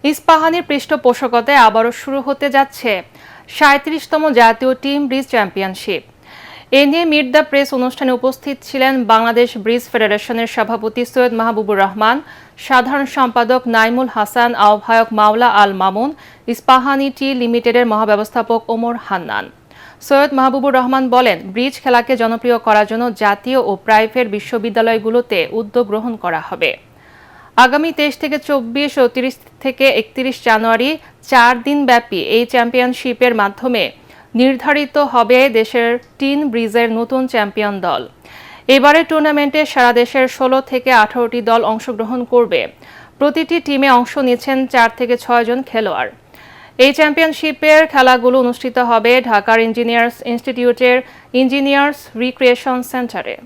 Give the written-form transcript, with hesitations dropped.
ইস্পাহানির পৃষ্ঠপোষকতায় আবারও শুরু হতে যাচ্ছে ৩৭তম জাতীয় টিম ব্রিজ চ্যাম্পিয়নশিপ। এ নিয়ে মিট দ্য প্রেস অনুষ্ঠানে উপস্থিত ছিলেন বাংলাদেশ ব্রিজ ফেডারেশনের সভাপতি সৈয়দ মাহবুবুর রহমান, সাধারণ সম্পাদক নাইমুল হাসান, আহ্বায়ক মাওলা আল মামুন, ইস্পাহানি টি লিমিটেডের মহাব্যবস্থাপক ওমর হান্নান। সৈয়দ মাহবুবুর রহমান বলেন, ব্রিজ খেলাকে জনপ্রিয় করার জন্য জাতীয় ও প্রাইভেট বিশ্ববিদ্যালয়গুলোতে উদ্যোগ গ্রহণ করা হবে। আগামী ২৩ থেকে ২৪ ও ৩০ থেকে ৩১ জানুয়ারি ৪ দিনব্যাপী এই চ্যাম্পিয়নশিপের মাধ্যমে নির্ধারিত হবে দেশের ৩ ব্রিজের নতুন চ্যাম্পিয়ন দল। এবারের টুর্নামেন্টে সারা দেশের ১৬ থেকে ১৮টি দল অংশগ্রহণ করবে। প্রতিটি টিমে অংশ নিচ্ছেন ৪ থেকে ৬ জন খেলোয়াড়। এই চ্যাম্পিয়নশিপের খেলাগুলো অনুষ্ঠিত হবে ঢাকার ইঞ্জিনিয়ার্স ইনস্টিটিউটের ইঞ্জিনিয়ার্স রিক্রিয়েশন সেন্টারে।